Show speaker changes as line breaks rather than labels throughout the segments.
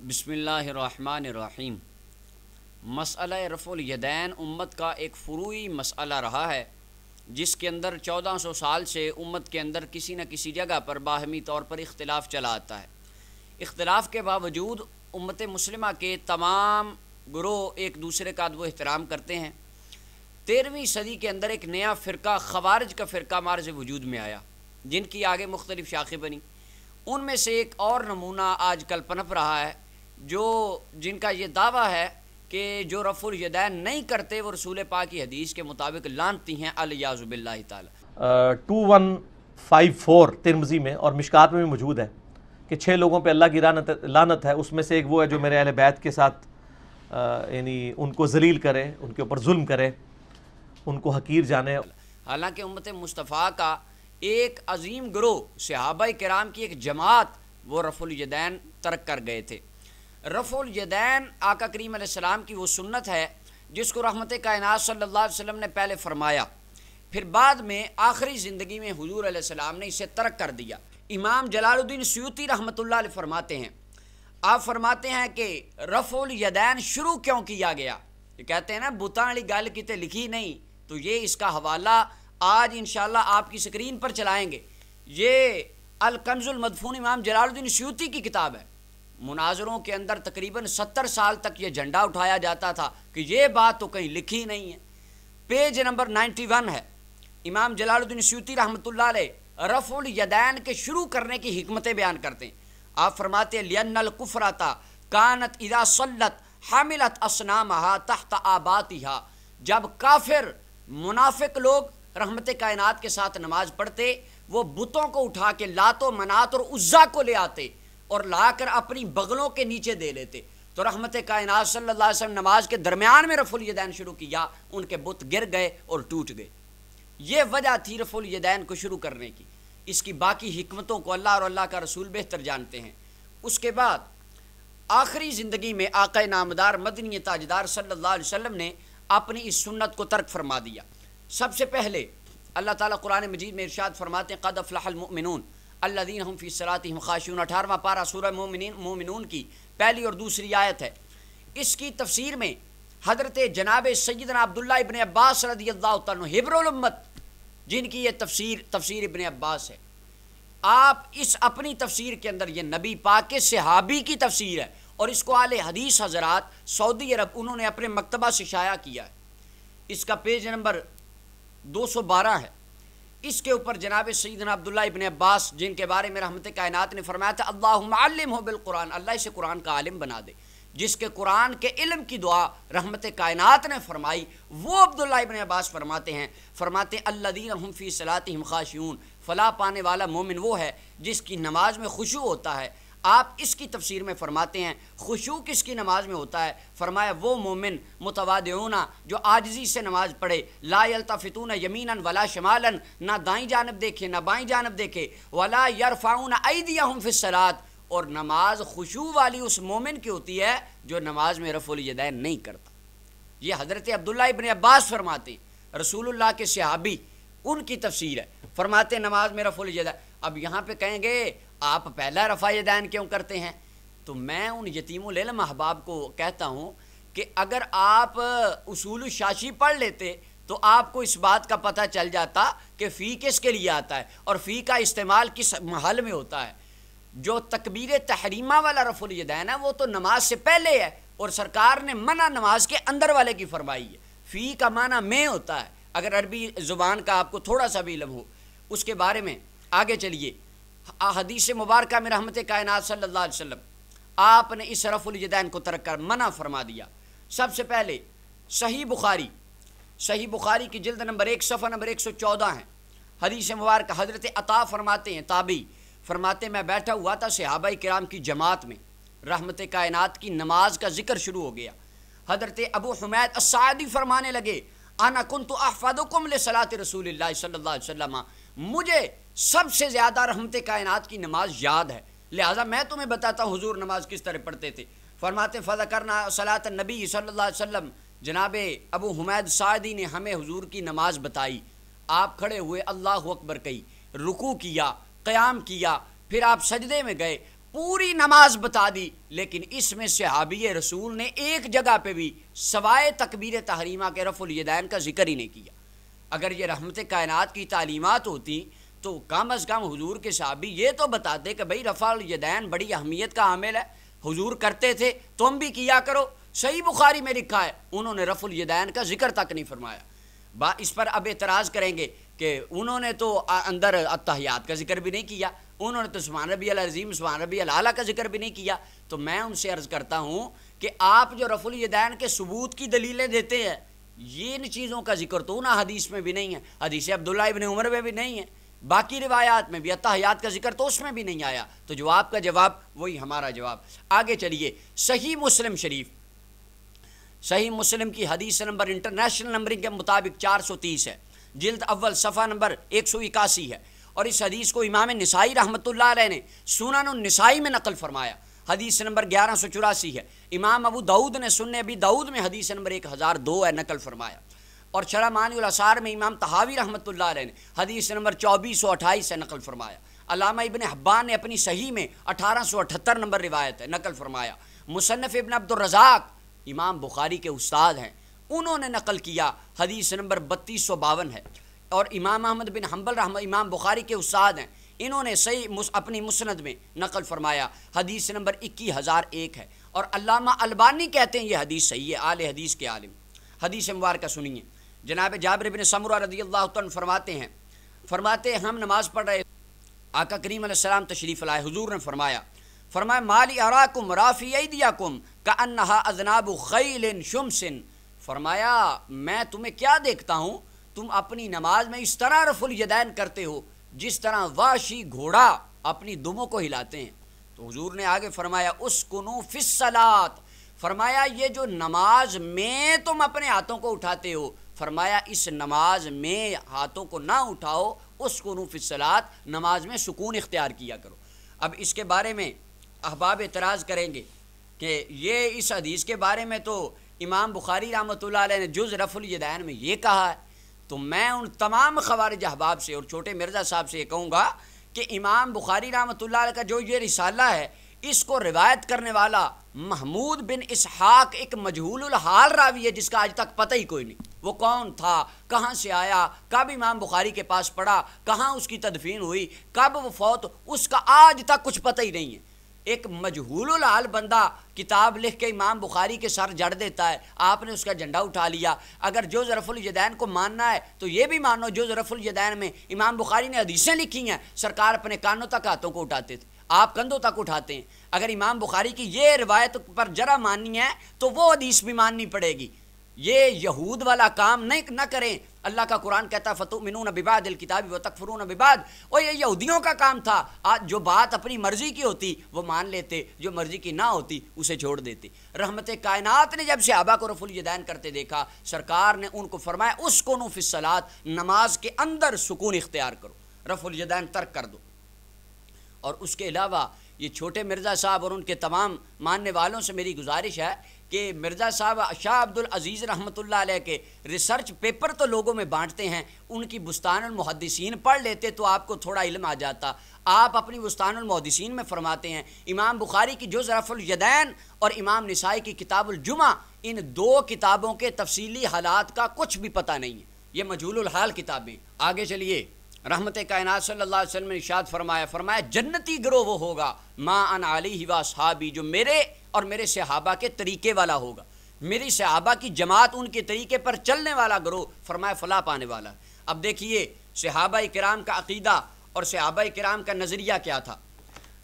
بسم اللہ الرحمن الرحیم۔ مسئلہ رفع الیدین امت کا ایک فروعی مسئلہ رہا ہے، جس کے اندر 1400 سال سے امت کے اندر کسی نہ کسی جگہ پر باہمی طور پر اختلاف چلا آتا ہے۔ اختلاف کے باوجود امت مسلمہ کے تمام گروہ ایک دوسرے کا ادب و احترام کرتے ہیں۔ 13ویں صدی کے اندر ایک نیا فرقہ خوارج کا فرقہ مارز وجود میں آیا، جن کی آگے مختلف شاخیں بنی۔ ان میں سے ایک اور نمونہ آج کل پنپ رہا ہے، جن کا یہ دعویٰ ہے کہ جو رفع الیدین نہیں کرتے وہ رسول پاک کی حدیث کے مطابق لعنتی ہیں، الیاذ باللہ تعالی۔
2154 ترمذی میں اور مشکات میں بھی موجود ہے کہ 6 لوگوں پہ اللہ کی لعنت ہے۔ اس میں سے ایک وہ ہے جو میرے اہل بیت کے ساتھ یعنی ان کو ذلیل کرے، ان کے اوپر ظلم کرے، ان کو حقیر جانے۔
حالانکہ امت مصطفیٰ کا ایک عظیم گروہ صحابہ کرام کی ایک جماعت وہ رفع الیدین ترک کر گئے تھے۔ رفع الیدین آقا کریم علیہ السلام کی وہ سنت ہے جس کو رحمت کائنات صلی اللہ علیہ وسلم نے پہلے فرمایا، پھر بعد میں آخری زندگی میں حضور علیہ السلام نے اسے ترک کر دیا۔ امام جلال الدین سیوطی رحمۃ اللہ علیہ فرماتے ہیں، آپ فرماتے ہیں کہ رفع الیدین شروع کیوں کیا گیا؟ یہ کہتے ہیں نا بتاں والی گل کتے لکھی نہیں، تو یہ اس کا حوالہ آج انشاءاللہ آپ کی سکرین پر چلائیں گے۔ یہ الکنز المدفون امام جلال الدین سیوطی کی کتاب ہے۔ مناظروں کے اندر تقریباً 70 سال تک یہ جھنڈا اٹھایا جاتا تھا کہ یہ بات تو کہیں لکھی نہیں ہے۔ پیج نمبر 91 ہے۔ امام جلال الدین سیوطی رحمۃ اللہ علیہ رفع الیدین کے شروع کرنے کی حکمتیں بیان کرتے ہیں۔ آپ فرماتے ہیں لِأَنَّ الْكُفْرَةَ كَانَتْ إِذَا صَلَّتْ حَمِلَتْ أَصْنَامَهَا تَحْتَ آبَاتِهَا، جب کافر منافق لوگ رحمت کائنات کے ساتھ نماز پڑھتے، وہ بتوں کو اٹھا کے لات و منات اور عزا کو لے آتے اور لا کر اپنی بغلوں کے نیچے دے لیتے۔ تو رحمت کائنات صلی اللہ علیہ وسلم نماز کے درمیان میں رفع الیدین شروع کیا، ان کے بت گر گئے اور ٹوٹ گئے۔ یہ وجہ تھی رفع الیدین کو شروع کرنے کی۔ اس کی باقی حکمتوں کو اللہ اور اللہ کا رسول بہتر جانتے ہیں۔ اس کے بعد آخری زندگی میں آقا نامدار مدنی تاجدار صلی اللہ علیہ وسلم نے اپنی اس سنت کو ترک فرما دیا۔ سب سے پہلے اللہ تعالیٰ قرآن مجید میں ارشاد فرماتے ہیں قد افلح المؤمنون الذین هم فی صلاتہم خاشعون، 18واں پارہ سورہ مومنون کی پہلی اور دوسری آیت ہے۔ اس کی تفسیر میں حضرت جناب سیدنا عبداللہ ابن عباس رضی اللہ تعالیٰ عنہ حبر الامت، جن کی یہ تفسیر ابن عباس ہے، آپ اس اپنی تفسیر کے اندر یہ نبی پاک کے صحابی کی تفسیر ہے، اور اس کو اہل حدیث حضرات سعودی عرب انہوں نے اپنے مکتبہ سے شائع کیا ہے۔ اس کا پیج نمبر 212 ہے۔ اس کے اوپر جناب سیدنا عبداللہ ابن عباس، جن کے بارے میں رحمت کائنات نے فرمایا تھا اللہم علمہ بالقرآن، اللہ اسے قرآن کا عالم بنا دے، جس کے قرآن کے علم کی دعا رحمت کائنات نے فرمائی، وہ عبداللہ ابن عباس فرماتے ہیں الذین هم فی صلاتہم خاشعون، فلاح پانے والا مومن وہ ہے جس کی نماز میں خشوع ہوتا ہے۔ آپ اس کی تفسیر میں فرماتے ہیں خشوع کس کی نماز میں ہوتا ہے؟ فرمایا وہ مومن متواضعون جو عاجزی سے نماز پڑھے، لا یلتفتون یمینا ولا شمالا، نہ دائیں جانب دیکھے نہ بائیں جانب دیکھے، ولا یرفعون ایدیہم فی الصلاۃ، اور نماز خشوع والی اس مومن کی ہوتی ہے جو نماز میں رفع الیدین نہیں کرتا۔ یہ حضرت عبداللہ ابن عباس فرماتے ہیں، رسول اللہ کے صحابی، ان کی تفسیر ہے۔ فرماتے ہیں نماز میں رفع الیدین۔ اب یہاں پہ کہیں گے آپ پہلا رفع الیدین کیوں کرتے ہیں؟ تو میں ان یتیم العلم احباب کو کہتا ہوں کہ اگر آپ اصول الشاشی پڑھ لیتے تو آپ کو اس بات کا پتہ چل جاتا کہ فی کس کے لیے آتا ہے اور فی کا استعمال کس محل میں ہوتا ہے۔ جو تکبیر تحریمہ والا رفع الیدین ہے وہ تو نماز سے پہلے ہے، اور سرکار نے منع نماز کے اندر والے کی فرمائی ہے۔ فی کا معنی میں ہوتا ہے، اگر عربی زبان کا آپ کو تھوڑا سا بھی علم ہو۔ اس کے بارے میں آگے چلیے، حدیث مبارکہ میں رحمت کائنات صلی اللہ علیہ وسلم آپ نے اس رفع الیدین کو ترک کر منع فرما دیا۔ سب سے پہلے صحیح بخاری کی جلد نمبر 1 صفحہ نمبر 114 ہے۔ حدیث مبارکہ حضرت عطا فرماتے ہیں، تابعی فرماتے میں بیٹھا ہوا تھا صحابہ کرام کی جماعت میں، رحمت کائنات کی نماز کا ذکر شروع ہو گیا۔ حضرت ابو حمید الساعدی فرمانے لگے انا کنت احفظکم لصلاۃ رسول اللہ صلی اللہ علیہ وسلم، مجھے سب سے زیادہ رحمت کائنات کی نماز یاد ہے، لہٰذا میں تمہیں بتاتا ہوں حضور نماز کس طرح پڑھتے تھے۔ فرماتے فذکرنا صلاۃ النبی صلی اللہ علیہ وسلم، جناب ابو حمید سعدی نے ہمیں حضور کی نماز بتائی۔ آپ کھڑے ہوئے اللہ اکبر کہی، رکوع کیا، قیام کیا، پھر آپ سجدے میں گئے، پوری نماز بتا دی، لیکن اس میں صحابی رسول نے ایک جگہ پہ بھی سوائے تکبیر تحریمہ کے رفع الیدین کا ذکر ہی نہیں کیا۔ اگر یہ رحمت کائنات کی تعلیمات ہوتی تو کم از کم حضور کے صحابی یہ تو بتاتے کہ بھئی رفع الیدین بڑی اہمیت کا عامل ہے، حضور کرتے تھے تم بھی کیا کرو۔ صحیح بخاری میں لکھا ہے انہوں نے رفع الیدین کا ذکر تک نہیں فرمایا۔ اس پر اب اعتراض کریں گے کہ انہوں نے تو اندر التحیات کا ذکر بھی نہیں کیا، انہوں نے تو سبحان ربی العظیم سبحان ربی الاعلیٰ کا ذکر بھی نہیں کیا۔ تو میں ان سے عرض کرتا ہوں کہ آپ جو رفع الیدین کے ثبوت کی دلیلیں دیتے ہیں، یہ ان چیزوں کا ذکر تو نہ حدیث میں بھی نہیں ہے، حدیث عبداللہ ابن عمر میں بھی نہیں ہے، باقی روایات میں بھی التحیات کا ذکر تو اس میں بھی نہیں آیا۔ تو جواب کا جواب وہی ہمارا جواب۔ آگے چلیے، صحیح مسلم شریف، صحیح مسلم کی حدیث نمبر انٹرنیشنل نمبرنگ کے مطابق 430 ہے، جلد اول صفحہ نمبر 181 ہے، اور اس حدیث کو امام نسائی رحمۃ اللہ علیہ نے سنن النسائی میں نقل فرمایا، حدیث نمبر 1184 ہے۔ امام ابو داؤد نے سنن ابی داؤد میں حدیث نمبر 1002 ہے نقل فرمایا، اور شرح معانی الاثار میں امام طحاوی رحمۃ اللہ علیہ نے حدیث نمبر 2428 سے نقل فرمایا۔ علامہ ابن حبان نے اپنی صحیح میں 1878 نمبر روایت ہے نقل فرمایا۔ مصنف ابن عبد الرزاق امام بخاری کے استاد ہیں، انہوں نے نقل کیا، حدیث نمبر 3252 ہے، اور امام احمد بن حنبل امام بخاری کے استاد ہیں، انہوں نے صحیح اپنی مسند میں نقل فرمایا، حدیث نمبر 21001 ہے، اور علامہ البانی کہتے ہیں یہ حدیث صحیح ہے، اہل حدیث کے عالم۔ حدیث مبارکہ سنیے، جناب جابر بن سمرہ رضی اللہ عنہ فرماتے ہیں ہم نماز پڑھ رہے، آقا کریم علیہ السلام تشریف لائے، حضور نے فرمایا مالی اراکم رافی ایدیکم کانہا اذناب خیل شمس، فرمایا میں تمہیں کیا دیکھتا ہوں، تم اپنی نماز میں اس طرح رفع الیدین کرتے ہو جس طرح وحشی گھوڑا اپنی دموں کو ہلاتے ہیں۔ تو حضور نے آگے فرمایا اسکنوا فی الصلاۃ، فرمایا یہ جو نماز میں تم اپنے ہاتھوں کو اٹھاتے ہو، فرمایا اس نماز میں ہاتھوں کو نہ اٹھاؤ، اسکنوا فی الصلاۃ، نماز میں سکون اختیار کیا کرو۔ اب اس کے بارے میں احباب اعتراض کریں گے کہ یہ اس حدیث کے بارے میں تو امام بخاری رحمۃ اللہ علیہ نے جز رفع الیدین میں یہ کہا ہے، تو میں ان تمام خوارج احباب سے اور چھوٹے مرزا صاحب سے یہ کہوں گا کہ امام بخاری رحمۃ اللہ علیہ کا جو یہ رسالہ ہے، اس کو روایت کرنے والا محمود بن اسحاق ایک مجہول الحال راوی ہے جس کا آج تک پتہ ہی کوئی نہیں، وہ کون تھا، کہاں سے آیا، کب امام بخاری کے پاس پڑھا، کہاں اس کی تدفین ہوئی، کب وہ فوت، اس کا آج تک کچھ پتہ ہی نہیں ہے۔ ایک مجہول الحال بندہ کتاب لکھ کے امام بخاری کے سر جڑ دیتا ہے، آپ نے اس کا جھنڈا اٹھا لیا۔ اگر جز رفع الیدین کو ماننا ہے تو یہ بھی مانو جز رفع الیدین میں امام بخاری نے حدیثیں لکھی ہیں، سرکار اپنے کانوں تک ہاتھوں کو اٹھاتے تھے، آپ کندھوں تک اٹھاتے ہیں۔ اگر امام بخاری کی یہ روایت پر جرا ماننی ہے تو وہ حدیث بھی ماننی پڑے گی، یہ یہود والا کام نہ کریں۔ اللہ کا قرآن کہتا ہے فَتُؤْمِنُونَ بِبَعْضِ الْكِتَابِ وَتَكْفُرُونَ بِبَعْضٍ، اور یہ یہودیوں کا کام تھا، آج جو بات اپنی مرضی کی ہوتی وہ مان لیتے، جو مرضی کی نہ ہوتی اسے چھوڑ دیتے۔ رحمت کائنات نے جب صحابہ کو رفع الیدین کرتے دیکھا، سرکار نے ان کو فرمایا اسکنوا فی الصلاۃ، نماز کے اندر سکون اختیار کرو، رفع الیدین ترک کر دو۔ اور اس کے علاوہ یہ چھوٹے مرزا صاحب اور ان کے تمام ماننے والوں سے میری گزارش ہے کہ مرزا صاحب شاہ عبد العزیز رحمۃ اللہ علیہ کے ریسرچ پیپر تو لوگوں میں بانٹتے ہیں، ان کی بستان المحدثین پڑھ لیتے تو آپ کو تھوڑا علم آ جاتا۔ آپ اپنی بستان المحدثین میں فرماتے ہیں امام بخاری کی جز رفع الیدین اور امام نسائی کی کتاب الجمعہ، ان دو کتابوں کے تفصیلی حالات کا کچھ بھی پتہ نہیں ہے، یہ مجہول الحال کتابیں۔ آگے چلیے، رحمت کائنات صلی اللہ علیہ وسلم نے ارشاد فرمایا جنتی گروہ وہ ہوگا ما انا علیہ واصحابی، جو میرے اور میرے صحابہ کے طریقے والا ہوگا، میری صحابہ کی جماعت ان کے طریقے پر چلنے والا گروہ، فرمایا فلاح پانے والا ہے۔ اب دیکھیے صحابہ کرام کا عقیدہ اور صحابہ کرام کا نظریہ کیا تھا۔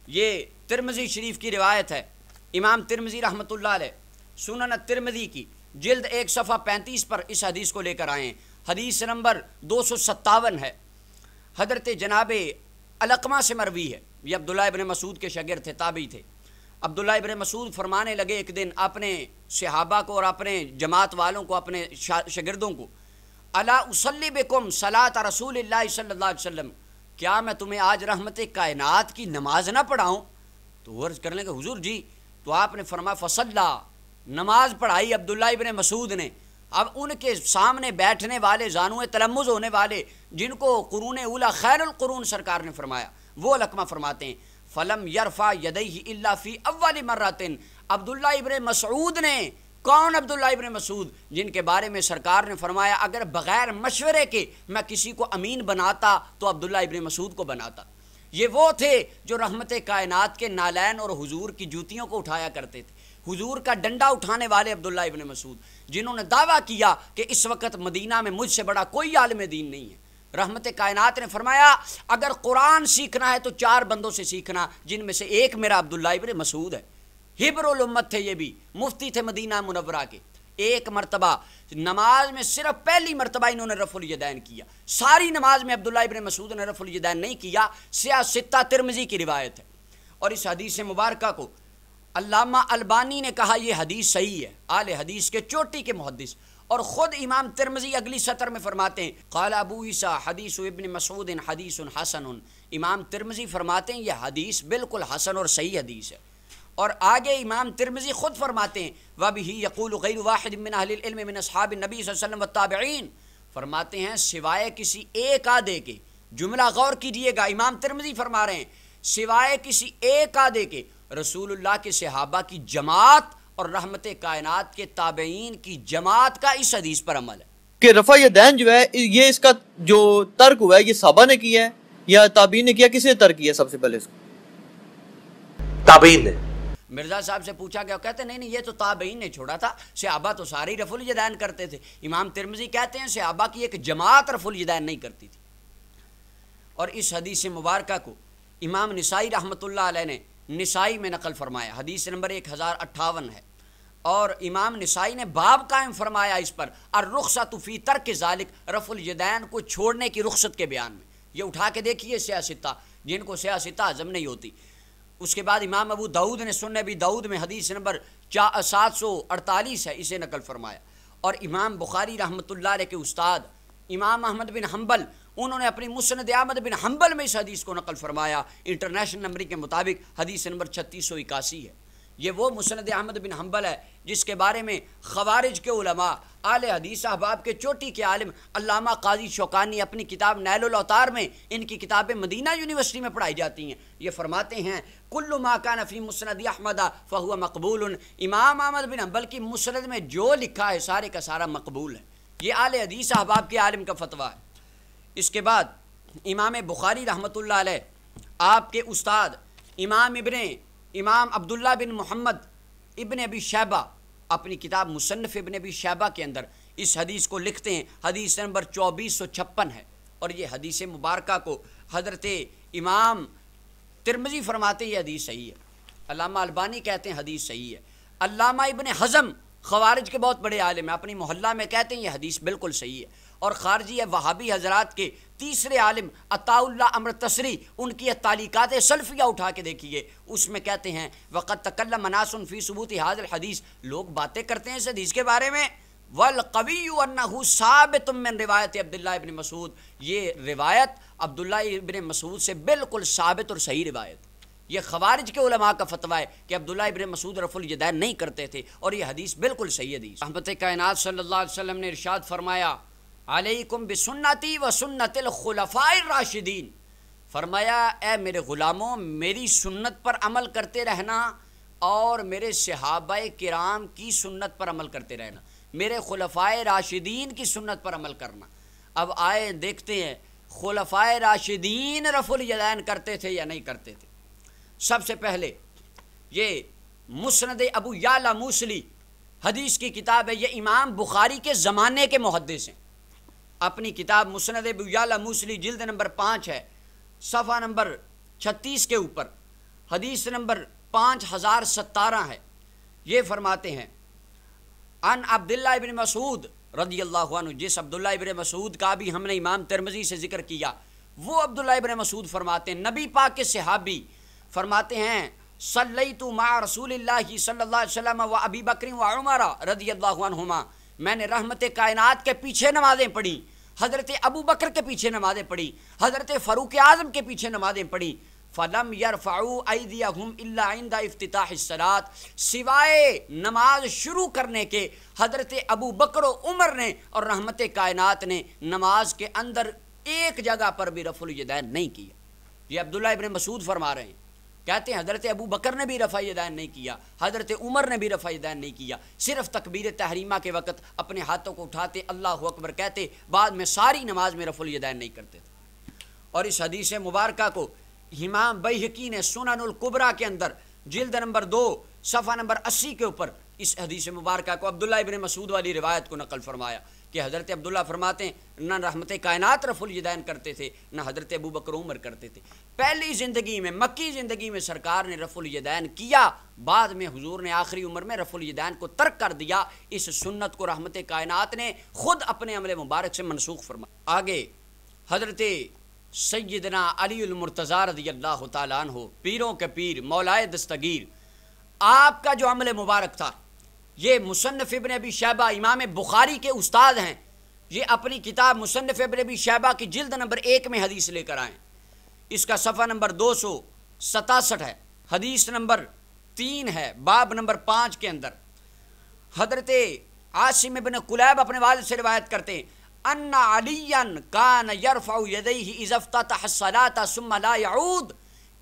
یہ ترمذی شریف کی روایت ہے، امام ترمذی رحمۃ اللہ علیہ سنن ترمذی کی جلد 1 صفحہ 35 پر اس حدیث کو لے کر آئے ہیں، حدیث نمبر 257 ہے، حضرت جناب علقمہ سے مروی ہے، یہ عبداللہ ابن مسعود کے شاگرد تھے، تابعی تھے۔ عبداللہ ابن مسعود فرمانے لگے ایک دن اپنے صحابہ کو اور اپنے جماعت والوں کو، اپنے شاگردوں کو، الا اصلی بکم صلاۃ رسول اللہ صلی اللہ علیہ وسلم، کیا میں تمہیں آج رحمت کائنات کی نماز نہ پڑھاؤں؟ تو عرض کرنے کہ حضور جی، تو آپ نے فرمایا فصلی، نماز پڑھائی عبداللہ ابن مسعود نے۔ اب ان کے سامنے بیٹھنے والے زانوئے تلمذ ہونے والے، جن کو قرون اولا خیر القرون سرکار نے فرمایا، وہ علقمہ فرماتے ہیں فلم یرفع یدیہ الا فی اول مرۃ، عبداللہ ابن مسعود نے، کون عبداللہ ابن مسعود؟ جن کے بارے میں سرکار نے فرمایا اگر بغیر مشورے کے میں کسی کو امین بناتا تو عبداللہ ابن مسعود کو بناتا۔ یہ وہ تھے جو رحمت کائنات کے نالین اور حضور کی جوتیوں کو اٹھایا کرتے تھے، حضور کا ڈنڈا اٹھانے والے عبداللہ ابن مسعود، جنہوں نے دعویٰ کیا کہ اس وقت مدینہ میں مجھ سے بڑا کوئی عالم دین نہیں ہے۔ رحمت کائنات نے فرمایا اگر قرآن سیکھنا ہے تو 4 بندوں سے سیکھنا، جن میں سے ایک میرا عبداللہ ابن مسعود ہے۔ حبر الامت تھے، یہ بھی مفتی تھے مدینہ منورہ کے۔ ایک مرتبہ نماز میں صرف پہلی مرتبہ انہوں نے رفع الیدین کیا، ساری نماز میں عبداللہ ابن مسعود نے رفع الیدین نہیں کیا۔ سیاہ ستہ ترمذی کی روایت ہے، اور اس حدیث مبارکہ کو علامہ البانی نے کہا یہ حدیث صحیح ہے، اہل حدیث کے چوٹی کے محدث، اور خود امام ترمذی اگلی سطر میں فرماتے ہیں قال ابو عیسیٰ حدیث ابن مسعود حدیث حسن، امام ترمذی فرماتے ہیں یہ حدیث بالکل حسن اور صحیح حدیث ہے۔ اور آگے امام ترمذی خود فرماتے ہیں وَبِهِ يَقُولُ غَيْرُ وَاحِدٍ مِّنْ أَهْلِ الْعِلْمِ مِنْ أَصْحَابِ النَّبِيِّ صلی اللہ علیہ وسلم وَالتَّابِعِينَ، فرماتے ہیں سوائے کسی ایک آدھے کے، جملہ غور کیجئے گا، امام ترمذی فرما رہے ہیں سوائے کسی ایک آدھے کے رسول اللہ کے صحابہ کی جماعت اور رحمت کائنات کے تابعین کی جماعت کا اس حدیث پر عمل ہے
کہ رفع یدین جو ہے یہ اس کا جو ترک ہوا ہے یہ صحابہ نے کیا ہے یا تابعین نے کیا؟ کس نے ترک کیا سب سے پہلے اس کو؟
تابعین نے۔
مرزا صاحب سے پوچھا گیا، کہتے نہیں یہ تو تابعین نے چھوڑا تھا، صحابہ تو سارے رفع الیدین کرتے تھے۔ امام ترمذی کہتے ہیں صحابہ کی ایک جماعت رفع الیدین نہیں کرتی تھی۔ اور اس حدیث مبارکہ کو امام نسائی رحمۃ اللہ علیہ نے نسائی میں نقل فرمایا، حدیث نمبر 1058 ہے، اور امام نسائی نے باب قائم فرمایا اس پر الرخصۃ فی ترک ذالک، رفع الیدین کو چھوڑنے کی رخصت کے بیان میں۔ یہ اٹھا کے دیکھیے سیاہ ستہ، جن کو سیاہ ستہ ہضم نہیں ہوتی۔ اس کے بعد امام ابو داؤد نے سنن ابی داؤد میں حدیث نمبر 748 ہے، اسے نقل فرمایا۔ اور امام بخاری رحمۃ اللہ علیہ کے استاد امام احمد بن حنبل، انہوں نے اپنی مسند احمد بن حنبل میں اس حدیث کو نقل فرمایا، انٹرنیشنل نمبر کے مطابق حدیث نمبر 3681 ہے۔ یہ وہ مسند احمد بن حنبل ہے جس کے بارے میں خوارج کے علماء، اہل حدیث احباب کے چوٹی کے عالم علامہ قاضی شوکانی اپنی کتاب نیل الاوطار میں، ان کی کتابیں مدینہ یونیورسٹی میں پڑھائی جاتی ہیں، یہ فرماتے ہیں کل ما کان فی مسند احمد فہو مقبول، امام احمد بن حنبل کی مسند میں جو لکھا ہے سارے کا سارا مقبول ہے۔ یہ اہل حدیث احباب کے عالم کا فتویٰ ہے۔ اس کے بعد امام بخاری رحمۃ اللہ علیہ، آپ کے استاد امام عبداللہ بن محمد ابن ابی شیبہ اپنی کتاب مصنف ابن ابی شیبہ کے اندر اس حدیث کو لکھتے ہیں، حدیث نمبر 2456 ہے، اور یہ حدیث مبارکہ کو حضرت امام ترمذی فرماتے ہیں یہ حدیث صحیح ہے، علامہ البانی کہتے ہیں حدیث صحیح ہے، علامہ ابن حزم خوارج کے بہت بڑے عالم ہیں، اپنی محلہ میں کہتے ہیں یہ حدیث بالکل صحیح ہے، اور خارجی وہابی حضرات کے تیسرے عالم عطاء اللہ امر تسری، ان کی تعلیقات سلفیہ اٹھا کے دیکھیے، اس میں کہتے ہیں وقد تکلم ناس فی ثبوت ھذا الحدیث، لوگ باتیں کرتے ہیں اس حدیث کے بارے میں، والقوی انہ ثابت من روایت عبداللہ ابن مسعود، یہ روایت عبداللہ ابن مسعود سے بالکل ثابت اور صحیح روایت۔ یہ خوارج کے علماء کا فتویٰ ہے کہ عبداللہ ابن مسعود رفع الیدین نہیں کرتے تھے، اور یہ حدیث بالکل صحیح حدیث۔ رحمت کائنات صلی اللہ علیہ وسلم نے ارشاد فرمایا علیکم بسنتی و سنت الخلفاء الراشدین، فرمایا اے میرے غلاموں میری سنت پر عمل کرتے رہنا اور میرے صحابہ کرام کی سنت پر عمل کرتے رہنا، میرے خلفاء راشدین کی سنت پر عمل کرنا۔ اب آئے دیکھتے ہیں خلفاء راشدین رفع الیدین کرتے تھے یا نہیں کرتے تھے۔ سب سے پہلے یہ مسند ابو یعلا موصلی حدیث کی کتاب ہے، یہ امام بخاری کے زمانے کے محدث ہیں، اپنی کتاب مسند ابو یعلا موصلی جلد نمبر 5 ہے، صفحہ نمبر 36 کے اوپر حدیث نمبر 5017 ہے، یہ فرماتے ہیں ان عبداللہ ابن مسعود رضی اللہ عنہ، جس عبداللہ ابن مسعود کا بھی ہم نے امام ترمذی سے ذکر کیا، وہ عبداللہ ابن مسعود فرماتے ہیں نبی پاک کے صحابی فرماتے ہیں صلیت مع رسول اللہ صلی اللہ علیہ وسلم و ابی بکر و عمر رضی اللہ عنہما، میں نے رحمت کائنات کے پیچھے نمازیں پڑھی، حضرت ابو بکر کے پیچھے نمازیں پڑھی، حضرت فاروق اعظم کے پیچھے نمازیں پڑھی، فلم یرفعوا ایدیہم الا عند افتتاح الصلاۃ، سوائے نماز شروع کرنے کے حضرت ابو بکر و عمر نے اور رحمت کائنات نے نماز کے اندر ایک جگہ پر بھی رفع الیدین نہیں کیا۔ یہ عبداللہ ابن مسعود فرما رہے ہیں کہتے ہیں حضرت ابو بکر نے بھی رفع یدین نہیں کیا، حضرت عمر نے بھی رفع یدین نہیں کیا، صرف تکبیر تحریمہ کے وقت اپنے ہاتھوں کو اٹھاتے اللہ اکبر کہتے، بعد میں ساری نماز میں رفع الیدین نہیں کرتے تھے۔ اور اس حدیث مبارکہ کو امام بیہقی نے سنن الکبریٰ کے اندر جلد نمبر 2 صفحہ نمبر 80 کے اوپر اس حدیث مبارکہ کو عبداللہ ابن مسعود والی روایت کو نقل فرمایا کہ حضرت عبداللہ فرماتے ہیں نہ رحمت کائنات رفع الیدین کرتے تھے، نہ حضرت ابو بکر عمر کرتے تھے۔ پہلی زندگی میں، مکی زندگی میں سرکار نے رفع الیدین کیا، بعد میں حضور نے آخری عمر میں رفع الیدین کو ترک کر دیا۔ اس سنت کو رحمت کائنات نے خود اپنے عمل مبارک سے منسوخ فرمایا۔ آگے حضرت سیدنا علی المرتضیٰ رضی اللہ تعالیٰ عنہ، پیروں کے پیر، مولائے دستگیر، آپ کا جو عمل مبارک تھا، یہ مصنف ابن ابی شیبہ امام بخاری کے استاد ہیں، یہ اپنی کتاب مصنف ابن ابی شیبہ کی جلد نمبر 1 میں حدیث لے کر آئیں۔ اس کا صفحہ نمبر 267 ہے، حدیث نمبر 3 ہے، باب نمبر 5 کے اندر حضرت عاصم ابن قلیب اپنے والد سے روایت کرتے ہیں ان علیاً کان یرفع یدیہ اذا افتتح الصلاۃ ثم لا یعود۔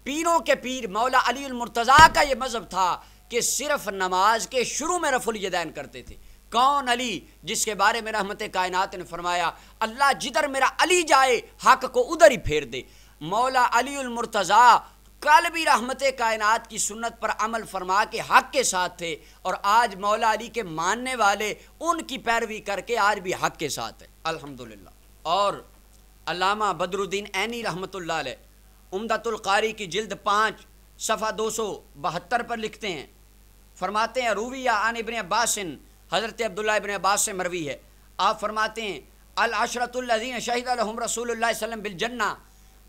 پیروں کے پیر مولا علی المرتضیٰ کا یہ مذہب تھا کہ صرف نماز کے شروع میں رفع الیدین کرتے تھے۔ کون علی؟ جس کے بارے میں رحمت کائنات نے فرمایا اللہ جدھر میرا علی جائے حق کو ادھر ہی پھیر دے۔ مولا علی المرتضیٰ کل بھی رحمت کائنات کی سنت پر عمل فرما کے حق کے ساتھ تھے، اور آج مولا علی کے ماننے والے ان کی پیروی کر کے آج بھی حق کے ساتھ ہیں الحمدللہ۔ اور علامہ بدر الدین عینی رحمۃ اللہ علیہ عمدۃ القاری کی جلد 5 صفحہ 272 پر لکھتے ہیں، فرماتے ہیں رویہ عن ابن عباس، حضرت عبداللہ ابن عباس سے مروی ہے، آپ فرماتے ہیں العشرۃ الذین شہد لہم رسول اللہ صلی اللہ علیہ وسلم بالجنہ،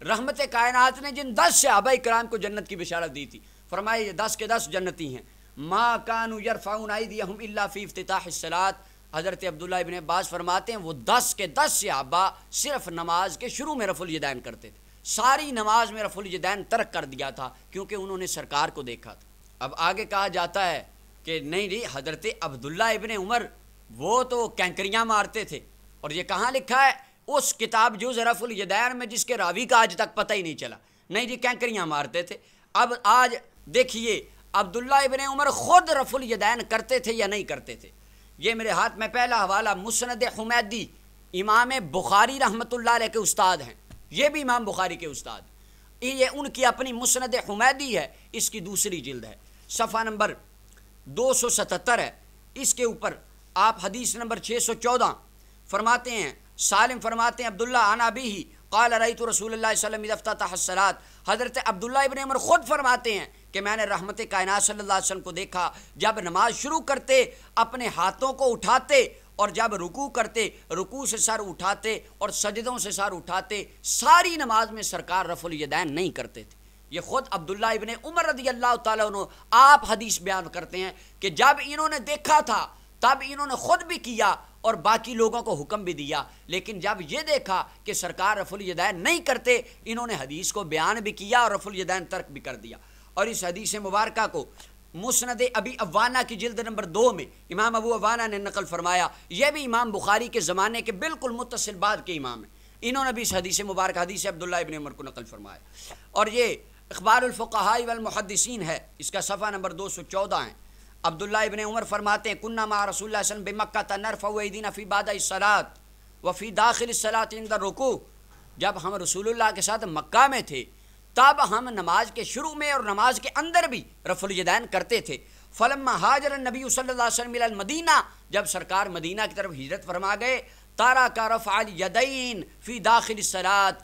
رحمت کائنات نے جن 10 صحابہ کرام کو جنت کی بشارت دی تھی، فرمایا یہ 10 کے 10 جنتی ہیں۔ ما کانوا یرفعون ایدیہم الا فی افتتاح الصلاۃ، حضرت عبداللہ ابن عباس فرماتے ہیں وہ 10 کے 10 صحابہ صرف نماز کے شروع میں رفع الیدین کرتے تھے، ساری نماز میں رفع الیدین ترک کر دیا تھا کیونکہ انہوں نے سرکار کو دیکھا تھا۔ اب آگے کہا جاتا ہے کہ نہیں جی حضرت عبداللہ ابن عمر وہ تو کینکریاں مارتے تھے، اور یہ کہاں لکھا ہے؟ اس کتاب جز رفع الیدین میں جس کے راوی کا آج تک پتہ ہی نہیں چلا۔ نہیں جی کینکریاں مارتے تھے۔ اب آج دیکھیے عبداللہ ابن عمر خود رفع الیدین کرتے تھے یا نہیں کرتے تھے؟ یہ میرے ہاتھ میں پہلا حوالہ مسند حمیدی، امام بخاری رحمۃ اللہ علیہ کے استاد ہیں، یہ بھی امام بخاری کے استاد، یہ ان کی اپنی مسند حمیدی ہے، اس کی دوسری جلد ہے، صفحہ نمبر 277 ہے، اس کے اوپر آپ حدیث نمبر 614 فرماتے ہیں، سالم فرماتے ہیں عبداللہ عن ابیہ قال رأیت رسول اللہ صلی اللہ علیہ وسلم اذا افتتح الصلاۃ، حضرت عبداللہ ابن عمر خود فرماتے ہیں کہ میں نے رحمت کائنات صلی اللہ علیہ وسلم کو دیکھا جب نماز شروع کرتے اپنے ہاتھوں کو اٹھاتے، اور جب رکوع کرتے رکوع سے سر اٹھاتے اور سجدوں سے سر اٹھاتے، ساری نماز میں سرکار رفع الیدین نہیں کرتے تھے۔ یہ خود عبداللہ ابن عمر رضی اللہ تعالیٰ عنہ آپ حدیث بیان کرتے ہیں کہ جب انہوں نے دیکھا تھا تب انہوں نے خود بھی کیا اور باقی لوگوں کو حکم بھی دیا، لیکن جب یہ دیکھا کہ سرکار رفع الیدین نہیں کرتے، انہوں نے حدیث کو بیان بھی کیا اور رفع الیدین ترک بھی کر دیا۔ اور اس حدیث مبارکہ کو مسند ابی عوانہ کی جلد نمبر 2 میں امام ابو عوانہ نے نقل فرمایا، یہ بھی امام بخاری کے زمانے کے بالکل متصل بعد کے امام ہیں، انہوں نے بھی اس حدیث مبارکہ حدیث عبداللہ ابن عمر کو نقل فرمایا، اور یہ اخبار الفقہاء والمحدثین ہے، اس کا صفحہ نمبر 214 ہے۔ عبداللہ ابن عمر فرماتے ہیں کننا مع رسول اللہ صلی اللہ علیہ وسلم بمکہ نرفع ایدینا فی بعد الصلاۃ وفی داخل الصلاۃ عند الرکوع، جب ہم رسول اللہ کے ساتھ مکہ میں تھے تب ہم نماز کے شروع میں اور نماز کے اندر بھی رفع الیدین کرتے تھے۔ فلما ہاجر النبی صلی اللہ علیہ وسلم الی المدینہ، جب سرکار مدینہ کی طرف ہجرت فرما گئے، ترک رفع الیدین فی داخل الصلاۃ،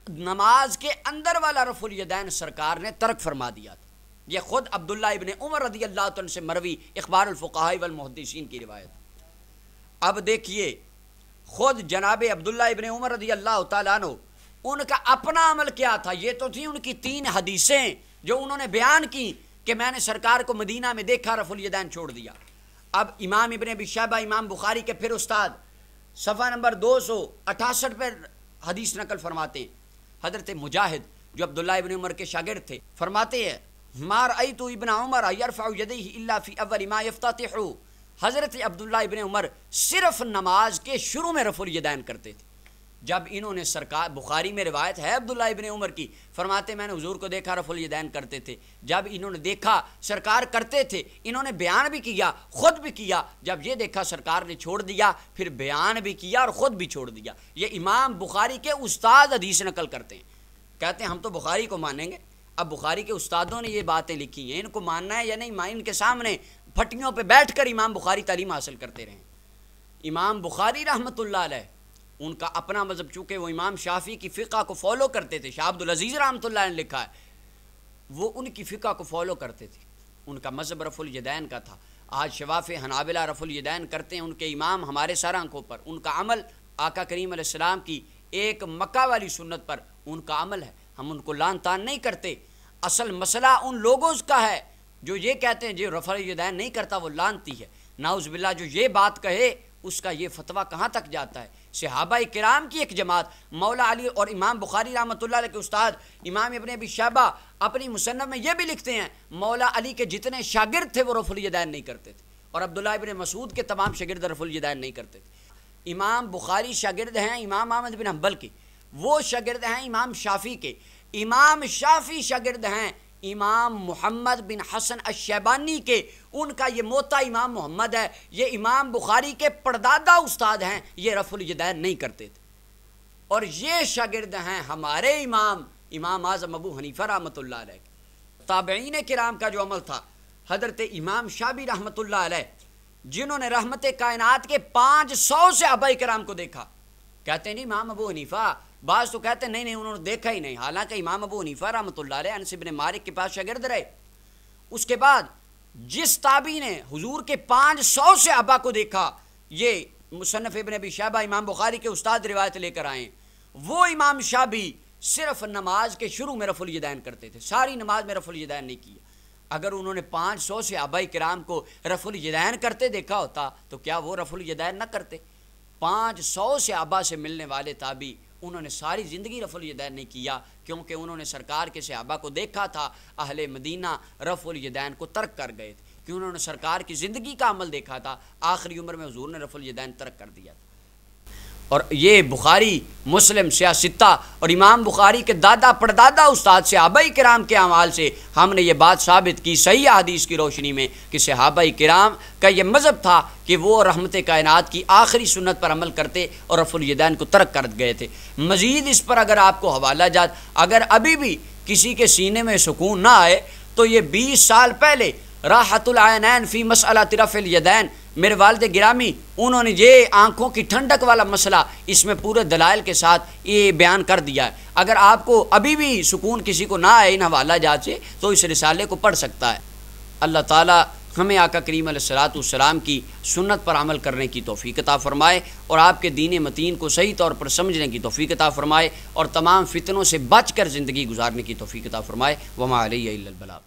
نماز کے اندر والا رفع الیدین سرکار نے ترک فرما دیا تھا۔ یہ خود عبداللہ ابن عمر رضی اللہ عنہ سے مروی اخبار الفقہاء والمحدثین کی روایت۔ اب دیکھیے خود جناب عبداللہ ابن عمر رضی اللہ تعالیٰ عنہ ان کا اپنا عمل کیا تھا؟ یہ تو تھی ان کی 3 حدیثیں جو انہوں نے بیان کی کہ میں نے سرکار کو مدینہ میں دیکھا رفع الیدین چھوڑ دیا۔ اب امام ابن ابی شیبہ امام بخاری کے پھر استاد صفحہ نمبر 268 پر حدیث نقل فرماتے ہیں، حضرت مجاہد جو عبداللہ ابن عمر کے شاگرد تھے فرماتے ہیں ما رأیت ابن عمر یرفع یدیہ الا فی اول ما یفتتح، حضرت عبداللہ ابن عمر صرف نماز کے شروع میں رفع الیدین کرتے تھے، جب انہوں نے سرکار، بخاری میں روایت ہے عبداللہ ابن عمر کی، فرماتے میں نے حضور کو دیکھا رفع الیدین کرتے تھے، جب انہوں نے دیکھا سرکار کرتے تھے، انہوں نے بیان بھی کیا، خود بھی کیا، جب یہ دیکھا سرکار نے چھوڑ دیا، پھر بیان بھی کیا اور خود بھی چھوڑ دیا۔ یہ امام بخاری کے استاد حدیث نقل کرتے ہیں، کہتے ہیں ہم تو بخاری کو مانیں گے۔ اب بخاری کے استادوں نے یہ باتیں لکھی ہیں، ان کو ماننا ہے یا نہیں، ان کے سامنے پھٹیوں پہ بیٹھ کر امام بخاری تعلیم حاصل کرتے رہے۔ امام بخاری رحمۃ اللہ علیہ، ان کا اپنا مذہب، چونکہ وہ امام شافعی کی فقہ کو فالو کرتے تھے، شاہ عبدالعزیز رحمۃ اللہ نے لکھا ہے وہ ان کی فقہ کو فالو کرتے تھے، ان کا مذہب رفع الیدین کا تھا۔ آج شواف حنابلہ رفع الیدین کرتے ہیں، ان کے امام ہمارے سر آنکھوں پر، ان کا عمل آقا کریم علیہ السلام کی ایک مکہ والی سنت پر ان کا عمل ہے، ہم ان کو لعن طعن نہیں کرتے۔ اصل مسئلہ ان لوگوں کا ہے جو یہ کہتے ہیں جو رفع الیدین نہیں کرتا وہ لعنتی ہے، نعوذ باللہ۔ جو یہ بات کہے اس کا یہ فتویٰ کہاں تک جاتا ہے؟ صحابہ کرام کی ایک جماعت، مولا علی اور امام بخاری رحمۃ اللہ علیہ کے استاد امام ابن ابی شیبہ اپنی مصنف میں یہ بھی لکھتے ہیں مولا علی کے جتنے شاگرد تھے وہ رفع الیدین نہیں کرتے تھے، اور عبداللہ ابن مسعود کے تمام شاگرد رفع الیدین نہیں کرتے تھے۔ امام بخاری شاگرد ہیں امام احمد بن حنبل کے، وہ شاگرد ہیں امام شافعی کے، امام شافعی شاگرد ہیں امام محمد بن حسن الشیبانی کے، ان کا یہ موتا امام محمد ہے، یہ امام بخاری کے پردادا استاد ہیں، یہ رفع الیدین نہیں کرتے تھے۔ اور یہ شاگرد ہیں ہمارے امام اعظم ابو حنیفہ رحمۃ اللہ علیہ۔ تابعین کرام کا جو عمل تھا، حضرت امام شابی رحمۃ اللہ علیہ جنہوں نے رحمت کائنات کے 500 صحابہ کرام کو دیکھا، کہتے ہیں نہیں امام ابو حنیفہ، بعض تو کہتے ہیں نہیں انہوں نے دیکھا ہی نہیں، حالانکہ امام ابو حنیفہ رحمۃ اللہ علیہ انس بن مالک کے پاس شاگرد رہے۔ اس کے بعد جس تابعی نے حضور کے 500 صحابہ کو دیکھا، یہ مصنف ابن ابی شیبہ امام بخاری کے استاد روایت لے کر آئے، وہ امام شابی صرف نماز کے شروع میں رفع الیدین کرتے تھے، ساری نماز میں رفع الیدین نہیں کیا۔ اگر انہوں نے 500 صحابہ کرام کو رفع الیدین کرتے دیکھا ہوتا تو کیا وہ رفع الیدین نہ کرتے؟ 500 صحابہ سے ملنے والے تابعی، انہوں نے ساری زندگی رفع الیدین نہیں کیا، کیونکہ انہوں نے سرکار کے صحابہ کو دیکھا تھا، اہل مدینہ رفع الیدین کو ترک کر گئے تھے، کہ انہوں نے سرکار کی زندگی کا عمل دیکھا تھا، آخری عمر میں حضور نے رفع الیدین ترک کر دیا تھا۔ اور یہ بخاری، مسلم، سیاہ ستہ اور امام بخاری کے دادا پردادا استاد صحابہ کرام کے اعمال سے ہم نے یہ بات ثابت کی صحیح حدیث کی روشنی میں کہ صحابہ کرام کا یہ مذہب تھا کہ وہ رحمت کائنات کی آخری سنت پر عمل کرتے اور رفع الیدین کو ترک کر گئے تھے۔ مزید اس پر اگر آپ کو حوالہ جات، اگر ابھی بھی کسی کے سینے میں سکون نہ آئے تو یہ 20 سال پہلے راحت العینین فی مسئلہ رفع الیدین، میرے والد گرامی انہوں نے یہ آنکھوں کی ٹھنڈک والا مسئلہ اس میں پورے دلائل کے ساتھ یہ بیان کر دیا ہے۔ اگر آپ کو ابھی بھی سکون کسی کو نہ آئے ان حوالہ جات سے تو اس رسالے کو پڑھ سکتا ہے۔ اللہ تعالیٰ ہمیں آقا کریم علیہ الصلوۃ والسلام کی سنت پر عمل کرنے کی توفیق عطا فرمائے، اور آپ کے دین متین کو صحیح طور پر سمجھنے کی توفیق عطا فرمائے، اور تمام فتنوں سے بچ کر زندگی گزارنے کی توفیق عطا فرمائے۔ وما علیہ الا البلاغ۔